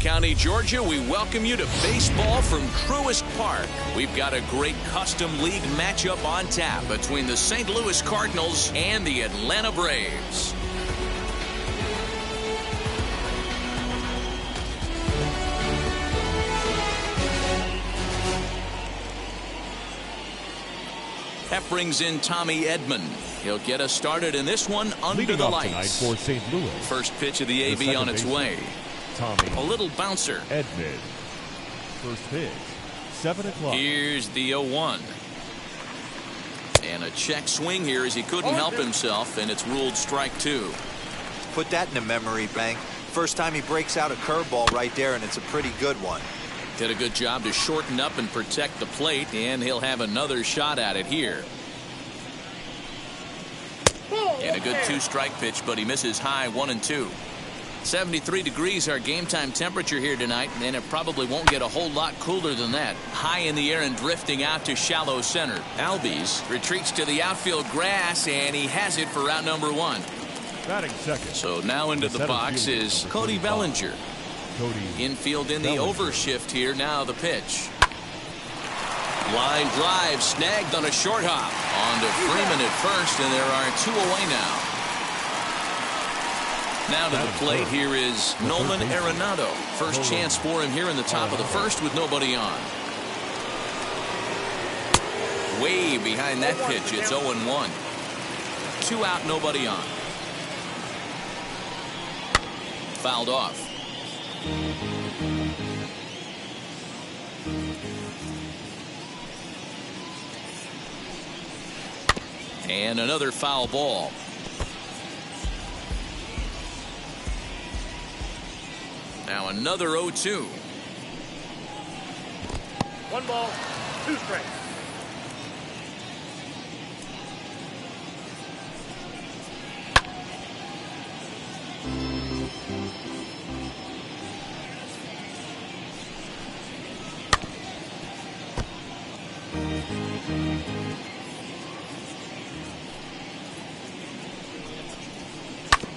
County, Georgia, we welcome you to baseball from Truist Park. We've got a great custom league matchup on tap between the St. Louis Cardinals and the Atlanta Braves. That brings in Tommy Edman. He'll get us started in this one under the lights. For St. Louis. First pitch of the AB on its way. Tommy. A little bouncer. Edman. First pitch. 7 o'clock. Here's the 0-1. And a check swing here as he couldn't help himself, and it's ruled strike 2. Put that in the memory bank. First time he breaks out a curveball right there, and it's a pretty good one. Did a good job to shorten up and protect the plate, and he'll have another shot at it here. And a good 2-strike pitch, but he misses high 1-2. 73 degrees our game time temperature here tonight, and it probably won't get a whole lot cooler than that. High in the air and drifting out to shallow center. Albies retreats to the outfield grass, and he has it for out number 1. Batting second. So now into the box is Cody Bellinger. Infield in the overshift here. Now the pitch. Line drive snagged on a short hop. On to Freeman at first, and there are 2 away now. Now to the plate here is Nolan Arenado. First chance for him here in the top of the first with nobody on. Way behind that pitch. It's 0-1. 2 out, nobody on. Fouled off. And another foul ball. Now another 0-2. 1 ball, 2 strikes.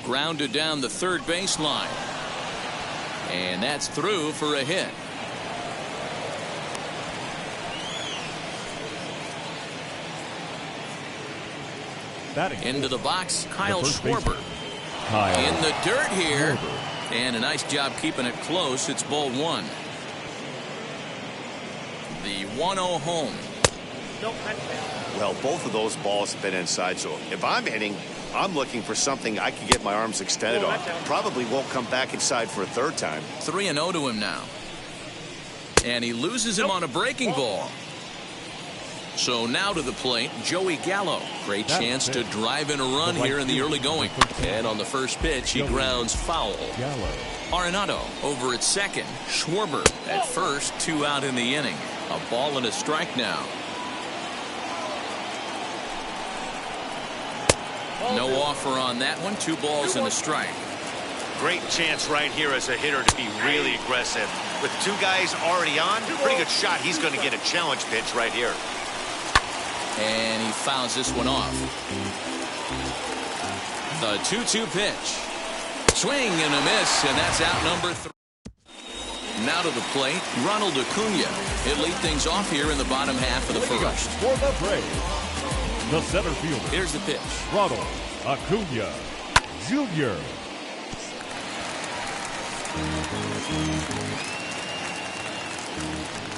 Grounded down the third baseline. And that's through for a hit. Into the box, Kyle Schwarber. In the dirt here. And a nice job keeping it close. It's ball 1. The 1-0 home. Well, both of those balls have been inside, so if I'm hitting, I'm looking for something I can get my arms extended on. Probably won't come back inside for a third time. 3-0 to him now. And he loses him on a breaking ball. So now to the plate, Joey Gallo. Great chance to drive in a run here in the early going. And on the first pitch, he grounds foul. Arenado over at second. Schwarber at first. 2 out in the inning. A ball and a strike now. No offer on that one. 2 balls and a strike. Great chance right here as a hitter to be really aggressive. With 2 guys already on, pretty good shot. He's going to get a challenge pitch right here. And he fouls this one off. The 2-2 pitch. Swing and a miss, and that's out number 3. Now to the plate, Ronald Acuna. He'll lead things off here in the bottom half of the first. For the Braves, the center fielder. Here's the pitch. Ronald Acuna Jr.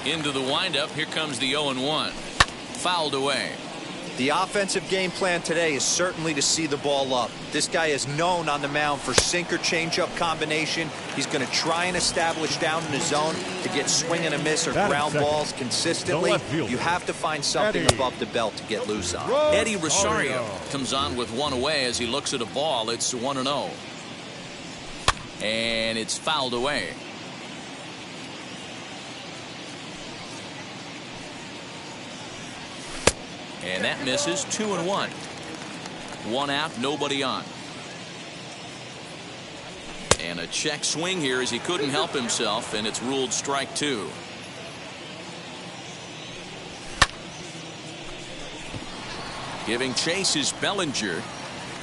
Into the windup. Here comes the 0-1. Fouled away. The offensive game plan today is certainly to see the ball up. This guy is known on the mound for sinker changeup combination. He's going to try and establish down in the zone to get swing and a miss or ground balls consistently. You have to find something above the belt to get loose on. Eddie Rosario comes on with 1 away as he looks at a ball. It's 1-0. And it's fouled away. And that misses. 2-1. 1 out, nobody on. And a check swing here as he couldn't help himself, and it's ruled strike 2. Giving chase is Bellinger,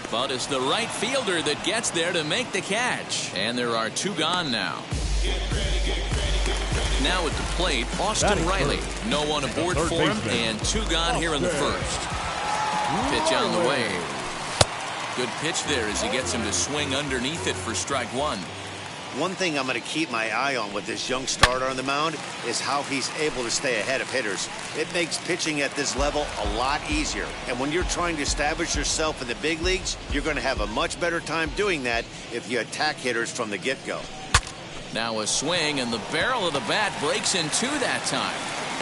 but it's the right fielder that gets there to make the catch. And there are 2 gone now. now at the plate, Austin Riley. No one aboard for him, and 2 gone here in the first. Pitch on the way. Good pitch there as he gets him to swing underneath it for strike 1. One thing I'm going to keep my eye on with this young starter on the mound is how he's able to stay ahead of hitters. It makes pitching at this level a lot easier. And when you're trying to establish yourself in the big leagues, you're going to have a much better time doing that if you attack hitters from the get-go. Now a swing, and the barrel of the bat breaks in 2 that time.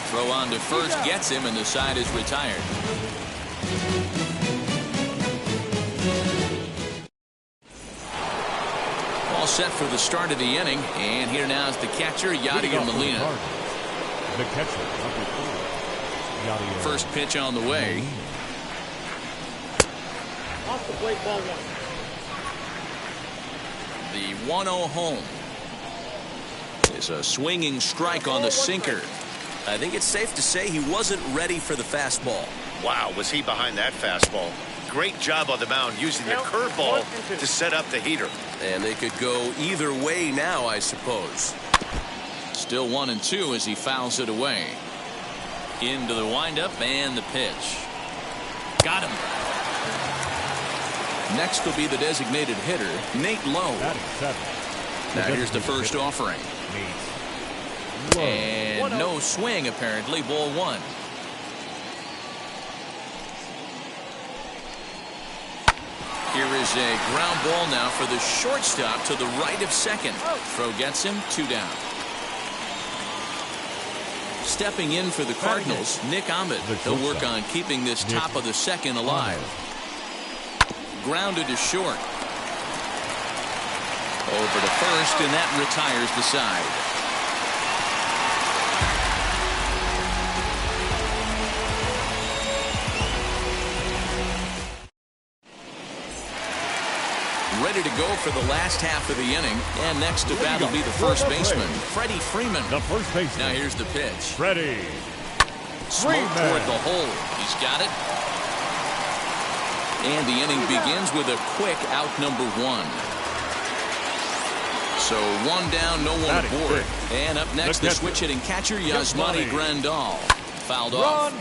Throw on to first gets him, and the side is retired. All set for the start of the inning, and here now is the catcher, Yadier Molina. The catcher, number 4, Yadier. First pitch on the way. Off the plate, ball 1. The 1-0 home is a swinging strike on the sinker. I think it's safe to say he wasn't ready for the fastball. Wow, was he behind that fastball? Great job on the mound using the curveball to set up the heater. And they could go either way now, I suppose. Still 1-2 as he fouls it away. Into the windup and the pitch. Got him. Next will be the designated hitter, Nate Lowe. Now here's the first offering. And no swing, apparently. Ball 1. Here is a ground ball now for the shortstop to the right of second. Throw gets him, 2 down. Stepping in for the Cardinals, Nick Ahmed. He'll work on keeping this top of the second alive. Grounded to short. Over to first, and that retires the side. Ready to go for the last half of the inning, and next to bat will be the first baseman, Freddie Freeman. The first baseman. Now here's the pitch. Freddie. Smoke toward the hole. He's got it. And the inning begins with a quick out number 1. So 1 down, no one aboard. And up next, the switch hitting catcher, Yasmani Grandal. Fouled off.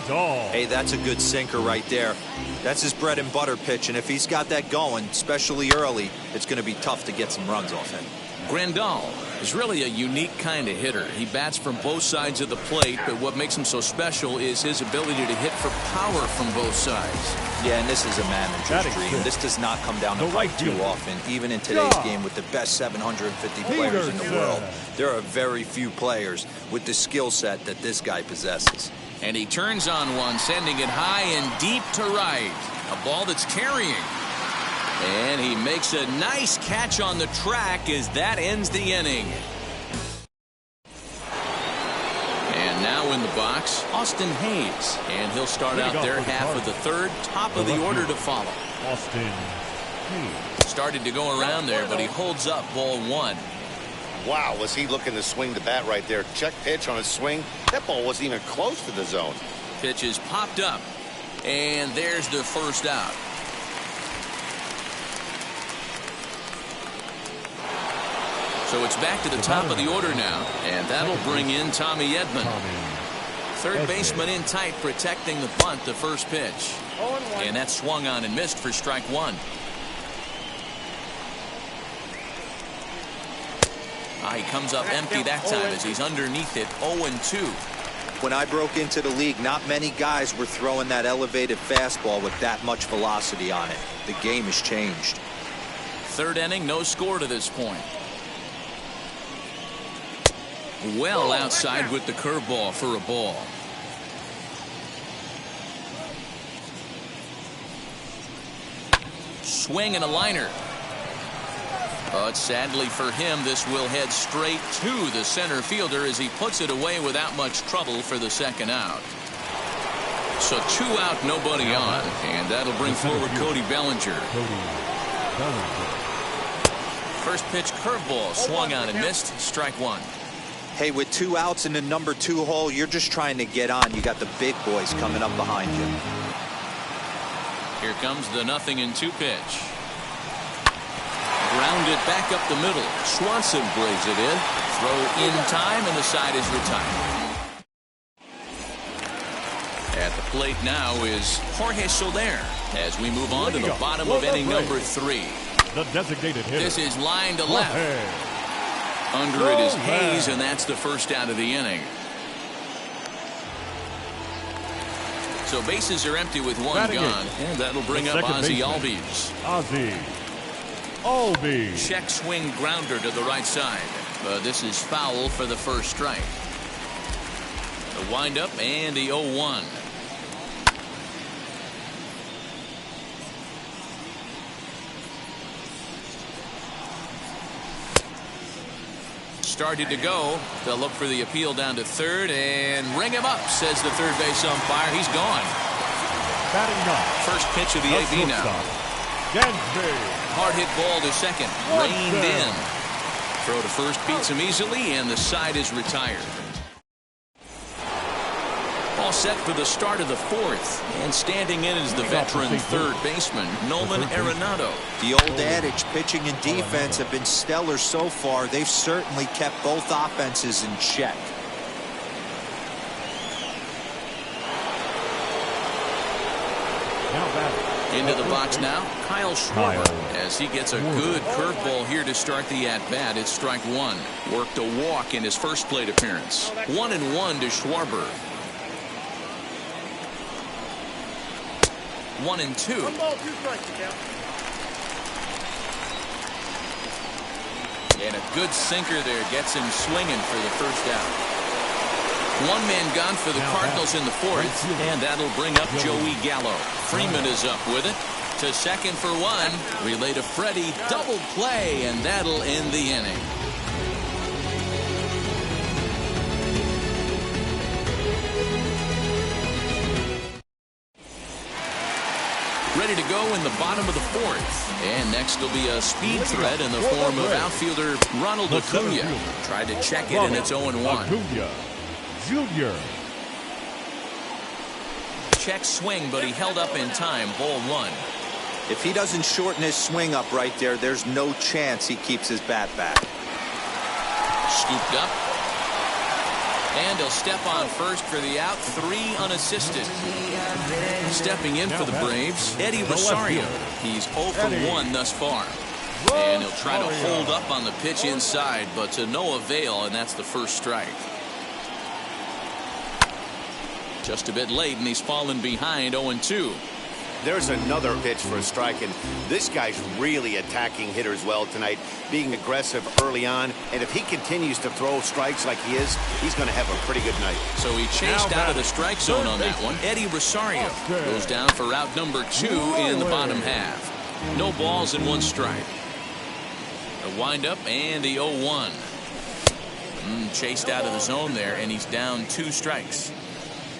Hey, that's a good sinker right there. That's his bread and butter pitch, and if he's got that going, especially early, it's going to be tough to get some runs off him. Grandal is really a unique kind of hitter. He bats from both sides of the plate, but what makes him so special is his ability to hit for power from both sides. Yeah, and this is a manager's dream. This does not come down to pipe too often. Even in today's game with the best 750 players in the world, there are very few players with the skill set that this guy possesses. And he turns on one, sending it high and deep to right. A ball that's carrying. And he makes a nice catch on the track as that ends the inning. And now in the box, Austin Hayes. And he'll start out their half of the third, top of the order to follow. Austin Hayes. Started to go around there, but he holds up ball 1. Wow, was he looking to swing the bat right there. Check pitch on his swing. That ball wasn't even close to the zone. Pitch is popped up. And there's the first out. So it's back to the top of the order now. And that'll bring in Tommy Edman. Third baseman in tight, protecting the bunt, the first pitch. And that swung on and missed for strike 1. He comes up empty that time as he's underneath it, 0-2. When I broke into the league, not many guys were throwing that elevated fastball with that much velocity on it. The game has changed. Third inning, no score to this point. Well outside with the curveball for a ball. Swing and a liner. But sadly for him, this will head straight to the center fielder as he puts it away without much trouble for the second out. So 2 out, nobody on. And that'll bring forward Cody Bellinger. First pitch curveball swung on and missed. Strike 1. Hey, with 2 outs in the number 2 hole, you're just trying to get on. You got the big boys coming up behind you. Here comes the 0-2 pitch. Grounded back up the middle. Swanson brings it in. Throw in time, and the side is retired. At the plate now is Jorge Soler as we move on to the bottom of inning number 3. The designated hitter. This is line to left. Under it is Hayes, and that's the first out of the inning. So bases are empty with one gone, and that'll bring up Bazzy Albies. Albies. Check swing grounder to the right side. But this is foul for the first strike. The windup and the 0-1. Started to go. They'll look for the appeal down to third and ring him up, says the third base umpire. He's gone. Batting up. First pitch of the AB now. Hard hit ball to second. Reined in. Throw to first beats him easily, and the side is retired. All set for the start of the 4th, and standing in is the veteran third baseman, Nolan Arenado. The old adage, pitching and defense have been stellar so far. They've certainly kept both offenses in check. Into the box now, Kyle Schwarber, as he gets a good curveball here to start the at-bat. It's strike 1. Worked a walk in his first plate appearance. 1-1 to Schwarber. 1-2. 1 ball, 2 strikes, count. And a good sinker there gets him swinging for the first out. One man gone for the Cardinals in the 4th, and that'll bring up Joey Gallo. Freeman is up with it. To second for 1. Relay to Freddie. Double play, and that'll end the inning. Ready to go in the bottom of the 4th. And next will be a speed threat in the form of outfielder Ronald Acuna. Tried to check it, and it's 0-1. Junior. Check swing, but he held up in time. Ball 1. If he doesn't shorten his swing up right there, there's no chance he keeps his bat back. Scooped up. And he'll step on first for the out. 3 unassisted. Stepping in for the Braves, Eddie Rosario. He's 0 for 1 thus far. And he'll try to hold up on the pitch inside, but to no avail, and that's the first strike. Just a bit late, and he's fallen behind 0-2. There's another pitch for a strike, and this guy's really attacking hitters well tonight, being aggressive early on. And if he continues to throw strikes like he is, he's going to have a pretty good night. So he chased out of the strike zone on that one. Eddie Rosario goes down for out number 2 in the bottom half. No balls and 1 strike. The windup and the 0-1. Chased out of the zone there, and he's down 2 strikes.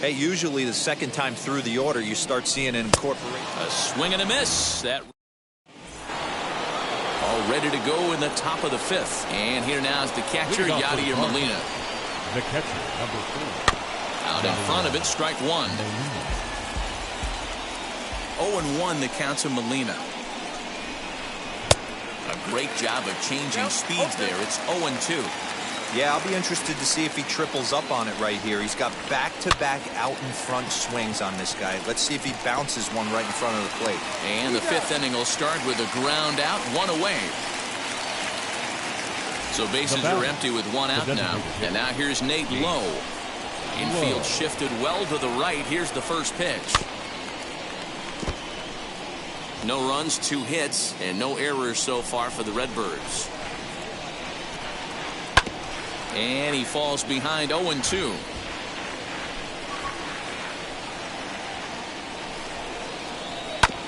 Hey, usually the second time through the order, you start seeing an incorporation. A swing and a miss. That all ready to go in the top of the 5th. And here now is the catcher, Yadier Molina. The catcher, number 4. Out in front of it, strike 1. 0-1 the count to Molina. A great job of changing speeds there. It's 0-2. Yeah, I'll be interested to see if he triples up on it right here. He's got back-to-back out-in-front swings on this guy. Let's see if he bounces one right in front of the plate. And the 5th inning will start with a ground out, 1 away. So bases are empty with 1 out now. And now here's Nate Lowe. Infield shifted well to the right. Here's the first pitch. No runs, 2 hits, and no errors so far for the Redbirds. And he falls behind 0-2.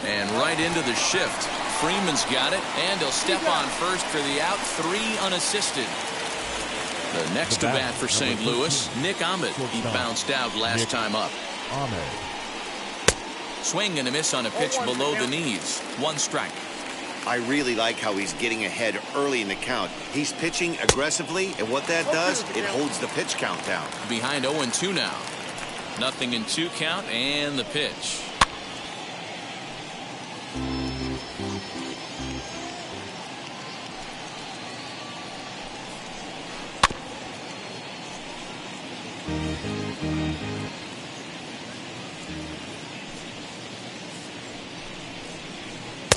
And right into the shift. Freeman's got it, and he'll step on first for the out. 3 unassisted. The next to bat for St. Louis, Nick Ahmed. He bounced out last time up. Swing and a miss on a pitch below the knees. 1 strike. I really like how he's getting ahead early in the count. He's pitching aggressively, and what that does, it holds the pitch count down. Behind 0-2 now. Nothing in 2 count, and the pitch.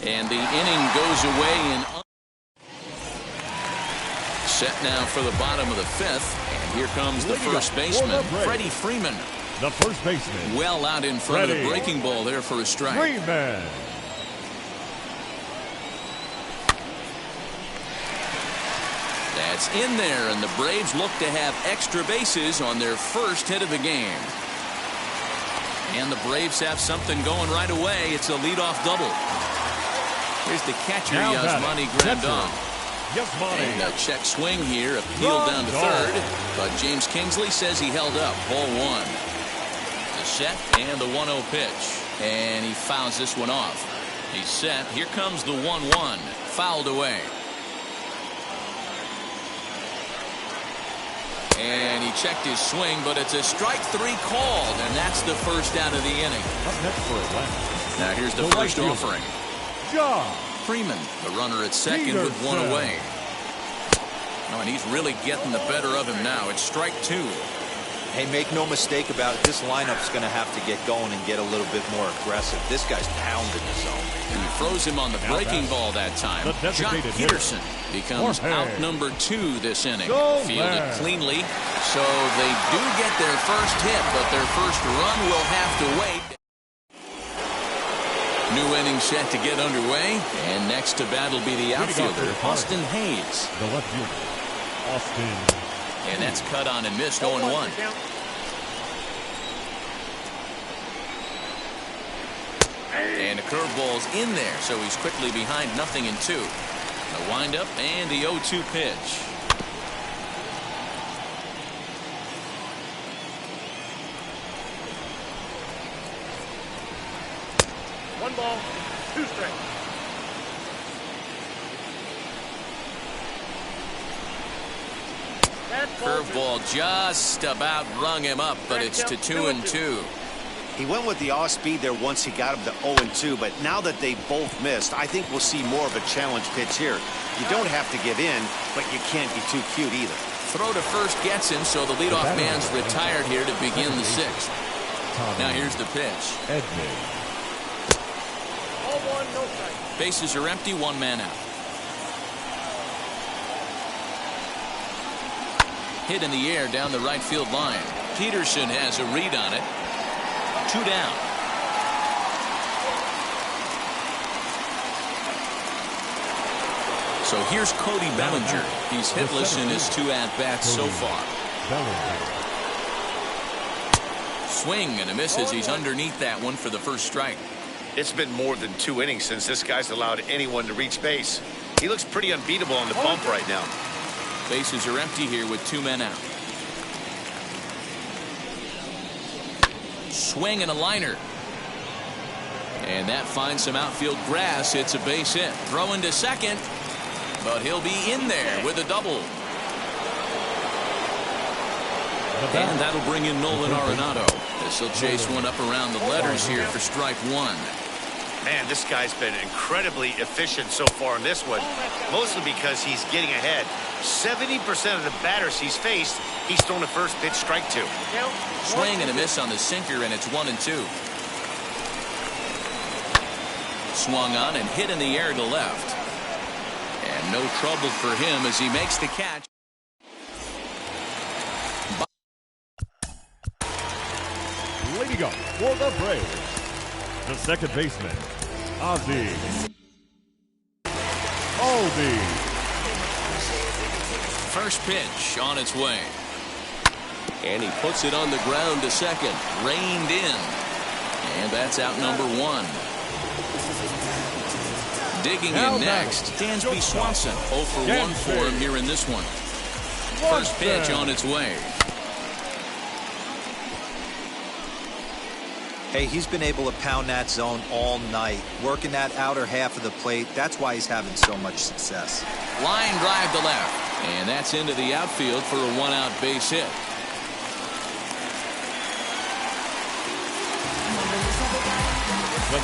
And the inning goes away in. Set now for the bottom of the fifth. And here comes the first baseman, Freddie Freeman. The first baseman. Well out in front of the breaking ball there for a strike. Freeman. That's in there, and the Braves look to have extra bases on their first hit of the game. And the Braves have something going right away. It's a leadoff double. Here's the catcher, Yasmani Grandal. And a check swing here, appealed down to third, but James Kingsley says he held up. Ball one. The set and the 1-0 pitch, and he fouls this one off. He's set. Here comes the 1-1, fouled away. And he checked his swing, but it's a strike three called, and that's the first out of the inning. Up next for Atlanta. Now here's the first offering. Freeman, the runner at second with one away. Oh, and he's really getting the better of him now. It's strike two. Hey, make no mistake about it. This lineup's going to have to get going and get a little bit more aggressive. This guy's pounding the zone. And he throws him on the breaking ball that time. John Peterson becomes out number 2 this inning. Fielded cleanly. So they do get their first hit, but their first run will have to wait. New inning set to get underway. And next to bat will be the outfielder, Austin Hayes. The left fielder, Austin. And that's cut on and missed 0-1. And the curveball's in there, so he's quickly behind 0-2. The windup and the 0-2 pitch. One ball, 2 strikes. Curveball just about rung him up, but it's to 2-2. He went with the off speed there once he got him to 0-2, but now that they both missed, I think we'll see more of a challenge pitch here. You don't have to give in, but you can't be too cute either. Throw to first gets him, so the leadoff man's retired here to begin the 6th. Now here's the pitch. All 1, no strike. Bases are empty, 1 man out. Hit in the air down the right field line. Peterson has a read on it. 2 down. So here's Cody Bellinger. He's hitless in his 2 at-bats so far. Swing and a miss as he's underneath that one for the first strike. It's been more than 2 innings since this guy's allowed anyone to reach base. He looks pretty unbeatable on the bump right now. Bases are empty here with 2 men out. Swing and a liner. And that finds some outfield grass. It's a base hit. Throwing to second. But he'll be in there with a double. And that'll bring in Nolan Arenado. This will chase one up around the letters here for strike 1. Man, this guy's been incredibly efficient so far in this one, mostly because he's getting ahead. 70% of the batters he's faced, he's thrown a first pitch, strike 2. Swing and a miss on the sinker, and it's 1-2. Swung on and hit in the air to left. And no trouble for him as he makes the catch. Leading up for the Braves, the second baseman, Ozzie Albies. First pitch on its way. And he puts it on the ground to second. Reined in. And that's out number 1. Digging in next, Dansby Swanson. 0 for 1 for him here in this one. First pitch on its way. Hey, he's been able to pound that zone all night, working that outer half of the plate. That's why he's having so much success. Line drive to left, and that's into the outfield for a 1-out base hit.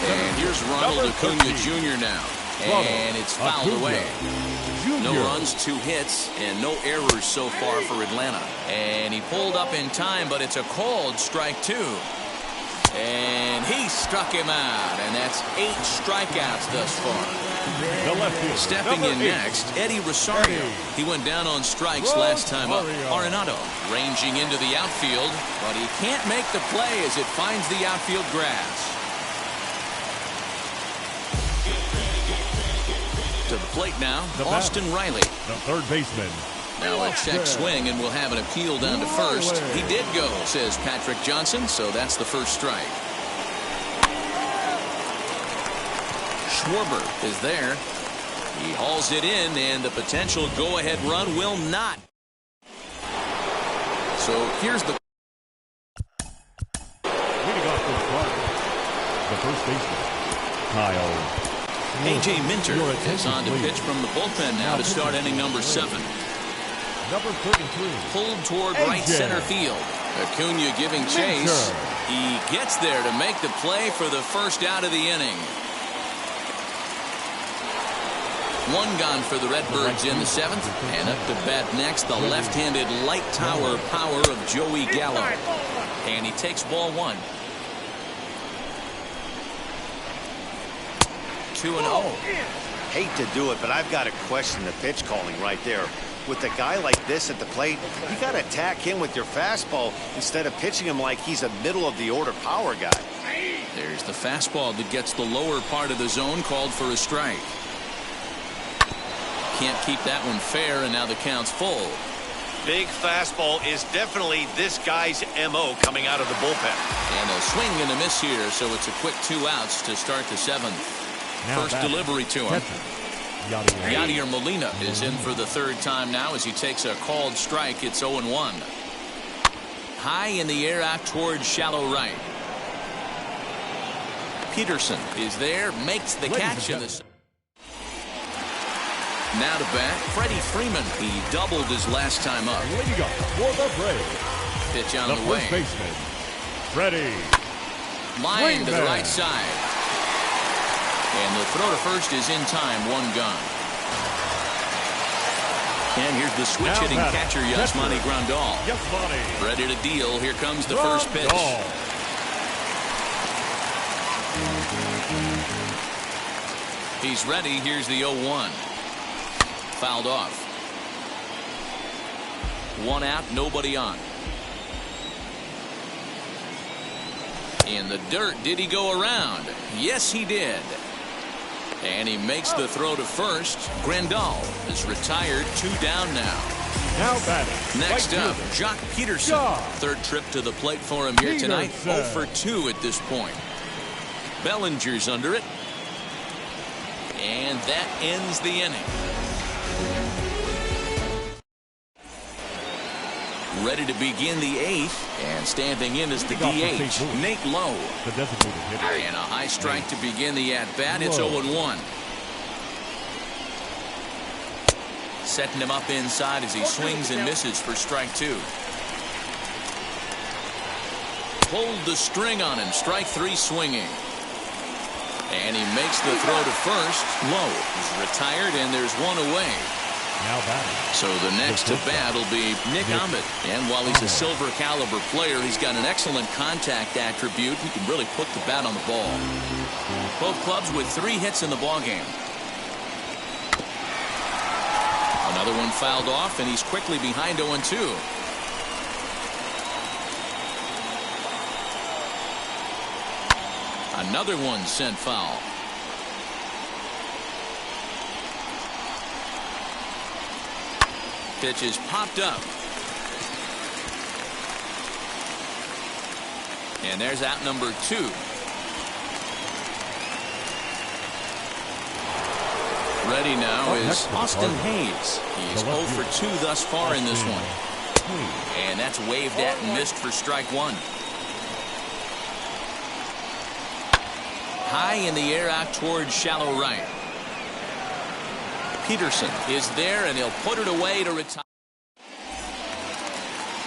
And here's Ronald Acuna Jr. now, and it's fouled away. No runs, 2 hits, and no errors so far for Atlanta. And he pulled up in time, but it's a called strike 2. And he struck him out, and that's 8 strikeouts thus far. The left fielder, Stepping in next, Eddie Rosario. He went down on strikes last time up. Arenado ranging into the outfield, but he can't make the play as it finds the outfield grass. To the plate now, Austin Riley. The third baseman. Now a check swing, and we'll have an appeal down to first. He did go, says Patrick Johnson, so that's the first strike. Schwarber is there. He hauls it in, and the potential go-ahead run will not. So here's the Leading off the first baseman, Kyle. A.J. Minter is on to pitch from the bullpen now to start inning number 7. Number 33. Pulled toward right center field. Acuna giving chase. He gets there to make the play for the first out of the inning. 1 gone for the Redbirds in the 7th. And up to bat next, the left-handed light tower power of Joey Gallo. And he takes ball 1. 2-0. Hate to do it, but I've got to question the pitch calling right there. With a guy like this at the plate, you got to attack him with your fastball instead of pitching him like he's a middle-of-the-order power guy. There's the fastball that gets the lower part of the zone called for a strike. Can't keep that one fair, and now the count's full. Big fastball is definitely this guy's M.O. coming out of the bullpen. And a swing and a miss here, so it's a quick 2 outs to start the 7th. First delivery to him. Yadier Molina is in for the 3rd time now as he takes a called strike. It's 0-1. High in the air out towards shallow right. Peterson is there, makes the catch in the. Now to bat, Freddie Freeman. He doubled his last time up. Leading up for the Braves. Pitch on the way. First baseman, Freddie. Line to the right side. And the throw to first is in time. 1 gone. And here's the switch hitting catcher Yasmani Grandal. Ready to deal. Here comes the first pitch. He's ready. Here's the 0-1. Fouled off. 1 out, nobody on. In the dirt, did he go around? Yes, he did. And he makes the throw to first. Grandal is retired. 2 down now. Now batting. Next up, Jock Peterson. 3rd trip to the plate for him here tonight. 0 for 2 at this point. Bellinger's under it. And that ends the inning. Ready to begin the 8th, and standing in is the DH, Nate Lowe. And a high strike to begin the at-bat. It's 0-1. Setting him up inside as he swings and misses for strike 2. Pulled the string on him. Strike 3 swinging. And he makes the throw to first. Lowe is retired, and there's 1 away. Now batting. So the next to bat will be Nick Ahmed. And while he's a silver caliber player, he's got an excellent contact attribute. He can really put the bat on the ball. Both clubs with 3 hits in the ballgame. Another one fouled off, and he's quickly behind 0-2. Another one sent foul. Pitch is popped up. And there's out number 2. Ready now is Austin Hayes. He's 0 for 2 thus far in this one. And that's waved at and missed for strike 1. High in the air out towards shallow right. Peterson is there, and he'll put it away to retire.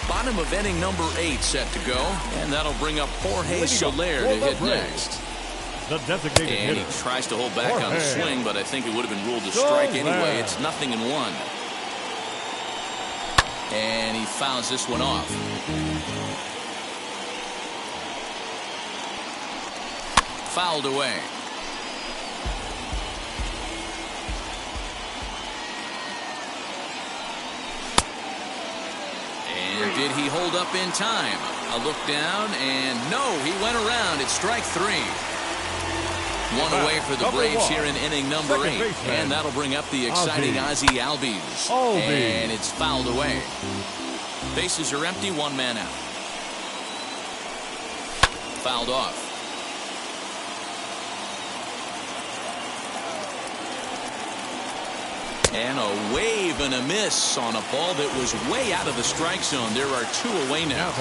Bottom of inning number 8 set to go, and that'll bring up Jorge Soler to hit next. And he tries to hold back on the swing, but I think it would have been ruled a strike anyway. It's 0-1. And he fouls this one off. Fouled away. And did he hold up in time? A look down, and no, he went around. It's strike 3. One away for the Braves here in inning number 8. And that'll bring up the exciting Ozzie Albies. And it's fouled away. Bases are empty, 1 man out. Fouled off. And a wave and a miss on a ball that was way out of the strike zone. There are 2 away now.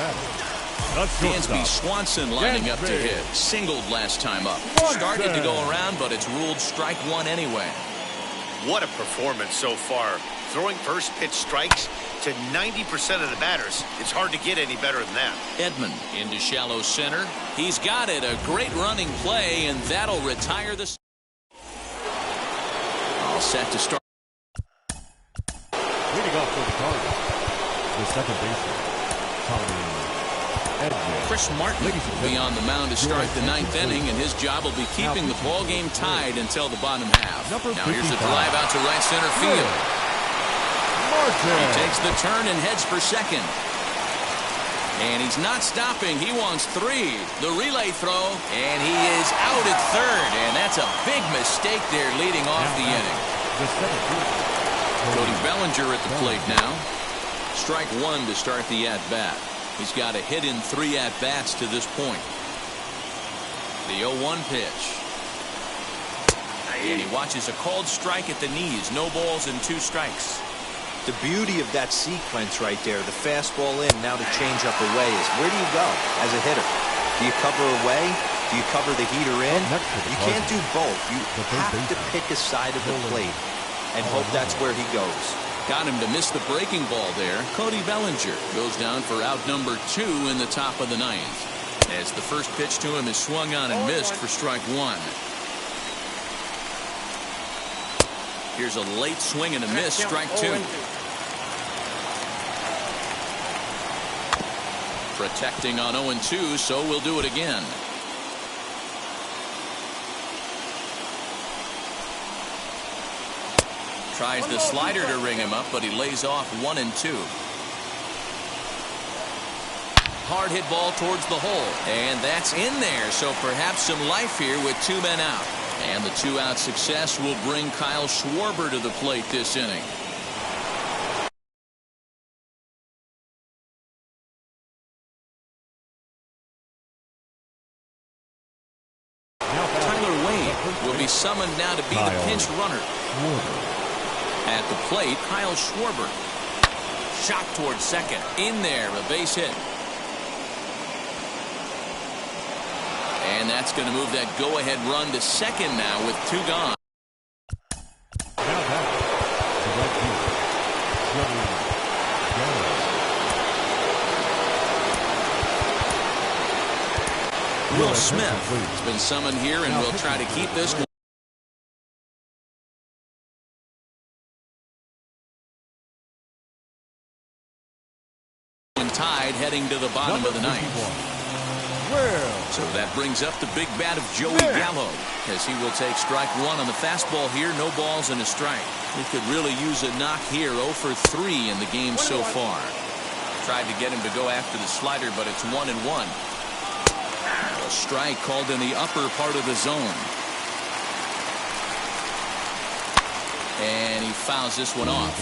Dansby Swanson lining up to hit. Singled last time up. Started to go around, but it's ruled strike 1 anyway. What a performance so far. Throwing first pitch strikes to 90% of the batters. It's hard to get any better than that. Edman into shallow center. He's got it. A great running play, and that'll retire the... All set to start. Leading off for the Cardinals, the second baseman, Chris Martin will be on the mound to start the 9th inning, and his job will be keeping the ball game tied until the bottom half. Now here's a drive out to right center field. He takes the turn and heads for second. And he's not stopping. He wants 3. The relay throw, and he is out at third. And that's a big mistake there leading off the inning. Cody Bellinger at the plate now. Strike 1 to start the at-bat. He's got a hit in 3 at-bats to this point. The 0-1 pitch. And he watches a called strike at the knees. No balls and 2 strikes. The beauty of that sequence right there, the fastball in, now the changeup away, is where do you go as a hitter? Do you cover away? Do you cover the heater in? You can't do both. You have to pick a side of the plate and hope that's where he goes. Got him to miss the breaking ball there. Cody Bellinger goes down for out number 2 in the top of the 9th. As the first pitch to him is swung on and missed for strike 1. Here's a late swing and a miss, strike 2. Protecting on 0-2, so we'll do it again. Tries the slider to ring him up, but he lays off 1-2. Hard hit ball towards the hole, and that's in there, so perhaps some life here with 2 men out. And the 2-out success will bring Kyle Schwarber to the plate this inning. Tyler Wade will be summoned now to be the pinch runner. At the plate, Kyle Schwarber. Shot towards second. In there, a base hit. And that's going to move that go-ahead run to second now with 2 gone. Will Smith has been summoned here and will try to keep this one tied heading to the bottom of the 9th. So that brings up the big bat of Joey Gallo, as he will take strike 1 on the fastball here. No balls and a strike. He could really use a knock here. 0 for 3 in the game so far. Tried to get him to go after the slider, but it's 1-1. A strike called in the upper part of the zone. And he fouls this one off.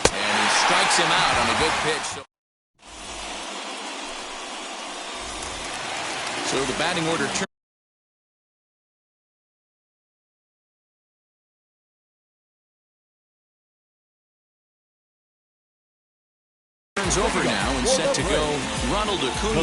And he strikes him out on a good pitch. So the batting order turns over now and set to go. Ronald Acuna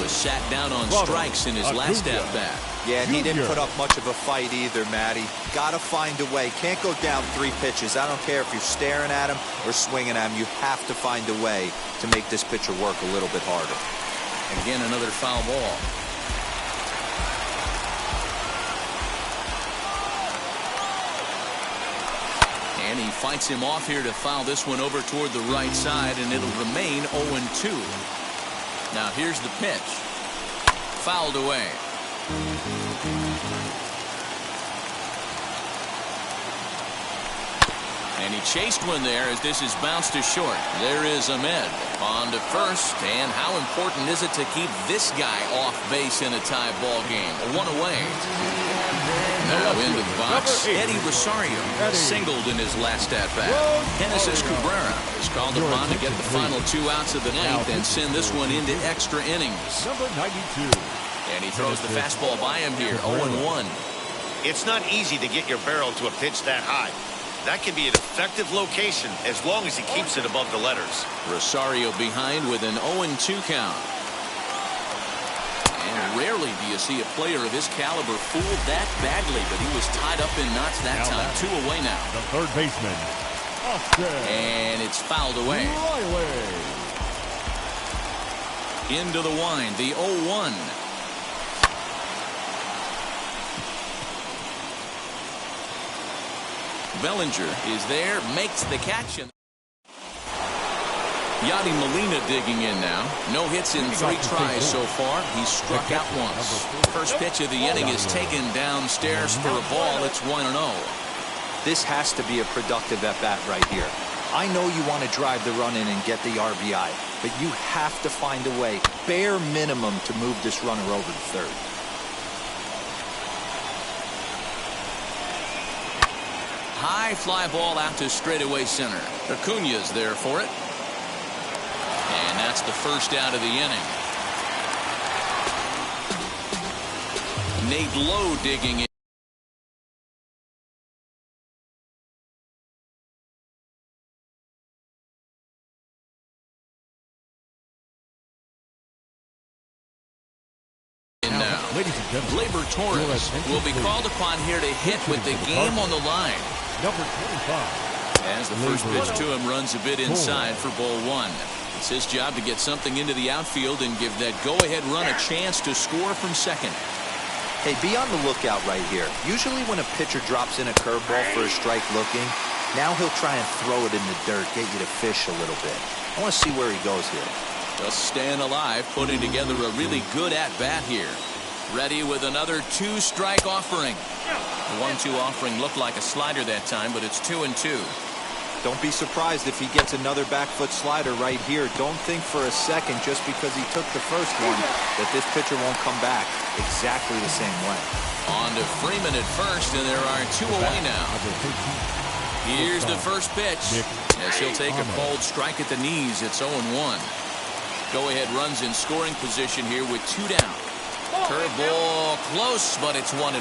was sat down on strikes in his last at-bat. Yeah, and he didn't put up much of a fight either, Matty. Got to find a way. Can't go down 3 pitches. I don't care if you're staring at him or swinging at him. You have to find a way to make this pitcher work a little bit harder. Again, another foul ball. And he fights him off here to foul this one over toward the right side, and it'll remain 0-2. Now here's the pitch. Fouled away. And he chased one there as this is bounced to short. There is Ahmed on to first. And how important is it to keep this guy off base in a tie ball game? One away. Now into the box, Eddie Rosario singled in his last at-bat. Genesis Cabrera is called upon to get the final 2 outs of the ninth and send this one into extra innings. Number 92. And he throws the fastball by him here, 0-1. It's not easy to get your barrel to a pitch that high. That can be an effective location as long as he keeps it above the letters. Rosario behind with an 0-2 count. And rarely do you see a player of his caliber fooled that badly, but he was tied up in knots that time. 2 away now. The third baseman, Austin. And it's fouled away. Riley. Into the wind, the 0-1. Bellinger is there, makes the catch. Yadi Molina digging in now. No hits in 3 tries so far. He's struck out once. First pitch of the inning is taken downstairs for a ball. It's 1-0. This has to be a productive at-bat right here. I know you want to drive the run in and get the RBI, but you have to find a way, bare minimum, to move this runner over to third. High fly ball out to straightaway center. Acuna's there for it. And that's the first out of the inning. Nate Lowe digging in. Now, Gleyber Torres will be called upon here to hit with the game on the line. Number 25. As the first pitch to him runs a bit inside for ball 1. It's his job to get something into the outfield and give that go-ahead run a chance to score from second. Hey, be on the lookout right here. Usually when a pitcher drops in a curveball for a strike looking, now he'll try and throw it in the dirt, get you to fish a little bit. I want to see where he goes here. Just staying alive, putting together a really good at-bat here. Ready with another 2-strike offering. The 1-2 offering looked like a slider that time, but it's 2-2. Don't be surprised if he gets another back foot slider right here. Don't think for a second, just because he took the first one, that this pitcher won't come back exactly the same way. On to Freeman at first, and there are 2 away now. Here's the first pitch. As he'll take a cold strike at the knees, it's 0-1. Go-ahead runs in scoring position here with 2 down. Curveball close, but it's 1-1.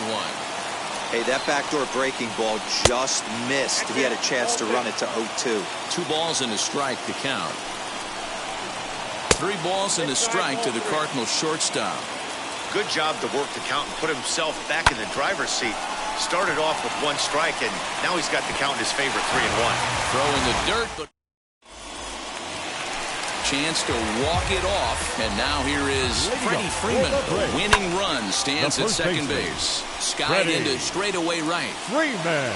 Hey, that backdoor breaking ball just missed. He had a chance to run it to 0-2. 2 balls and a strike to count. 3 balls and a strike to the Cardinals shortstop. Good job to work the count and put himself back in the driver's seat. Started off with 1 strike, and now he's got the count in his favor, 3-1. Throw in the dirt, but chance to walk it off. And now here is Freddie Freeman. A winning run stands at second base. Skied into straightaway right. Freeman.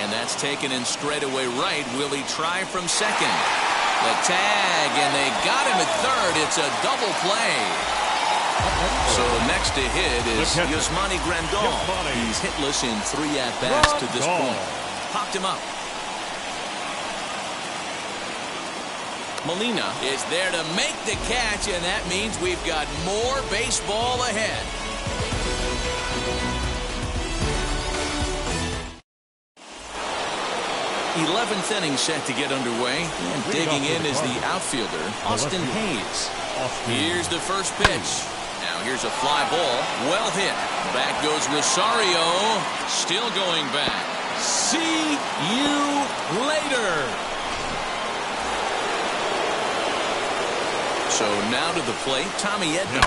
And that's taken in straightaway right. Will he try from second? The tag, and they got him at third. It's a double play. So next to hit is Yasmani Grandal. He's hitless in 3 at-bats to this point. Popped him up. Molina is there to make the catch, and that means we've got more baseball ahead. '11th inning set to get underway, and digging in is the outfielder, Austin Hayes. Here's the first pitch. Now here's a fly ball, well hit. Back goes Rosario, still going back. See you later. So now to the plate, Tommy Edman.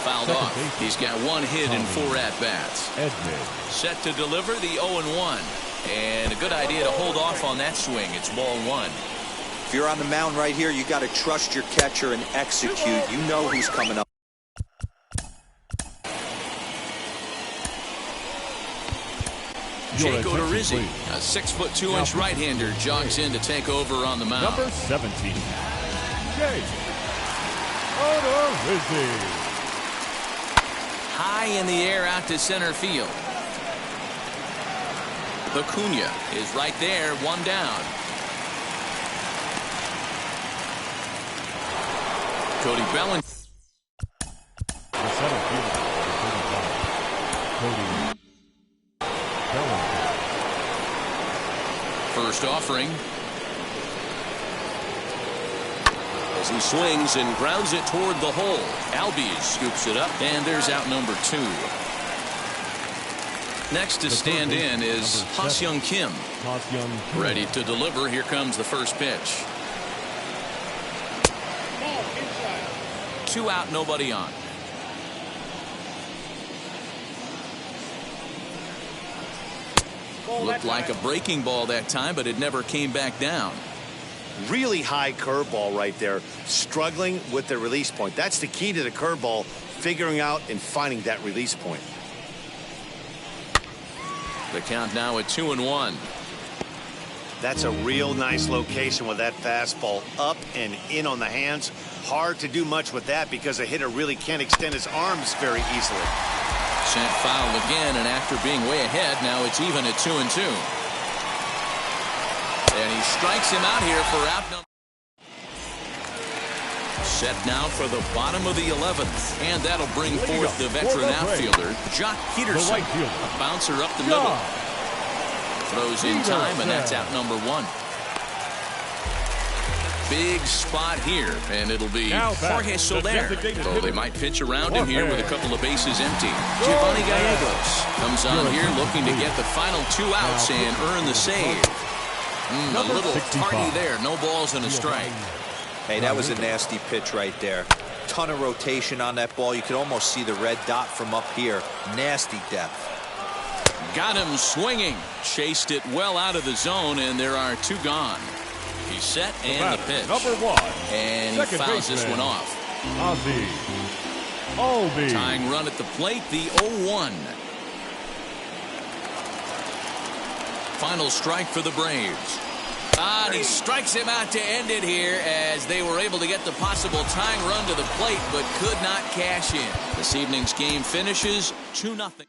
Fouled off. He's got 1 hit in 4 at-bats. Set to deliver the 0-1. And a good idea to hold off on that swing. It's ball 1. If you're on the mound right here, you got to trust your catcher and execute. You know who's coming up. Jake Odorizzi, a 6'2" right-hander, jogs in to take over on the mound. Number 17, Jake Odorizzi. Bazzy. High in the air out to center field. Acuna is right there, one down. Cody Bellinger. The center fielder, Cody Bellinger. First offering. As he swings and grounds it toward the hole. Albies scoops it up, and there's out number 2. Next to stand in is Ha-Seong Kim. Ready to deliver. Here comes the first pitch. 2 out, nobody on. Looked like a breaking ball that time, but it never came back down. Really high curveball right there, struggling with the release point. That's the key to the curveball, figuring out and finding that release point. The count now at 2-1. That's a real nice location with that fastball up and in on the hands. Hard to do much with that because a hitter really can't extend his arms very easily. Sent foul again, and after being way ahead, now it's even at 2-2. And he strikes him out here for out number. Set now for the bottom of the 11th, and that'll bring forth the veteran outfielder, Jock Peterson. A bouncer up the middle. Throws in time, and that's out number 1. Big spot here, and it'll be Jorge Soler. Though they might pitch around him here with a couple of bases empty. Giovanni Gallegos comes on here looking to get the final 2 outs and earn the save. A little tardy there. No balls and a strike. Hey, that was a nasty pitch right there. Ton of rotation on that ball. You could almost see the red dot from up here. Nasty depth. Got him swinging. Chased it well out of the zone, and there are 2 gone. He's set, and the pitch. Number 1. And he fouls this one off. Albies. Tying run at the plate, the 0-1. Final strike for the Braves. And he strikes him out to end it here as they were able to get the possible tying run to the plate but could not cash in. This evening's game finishes 2-0.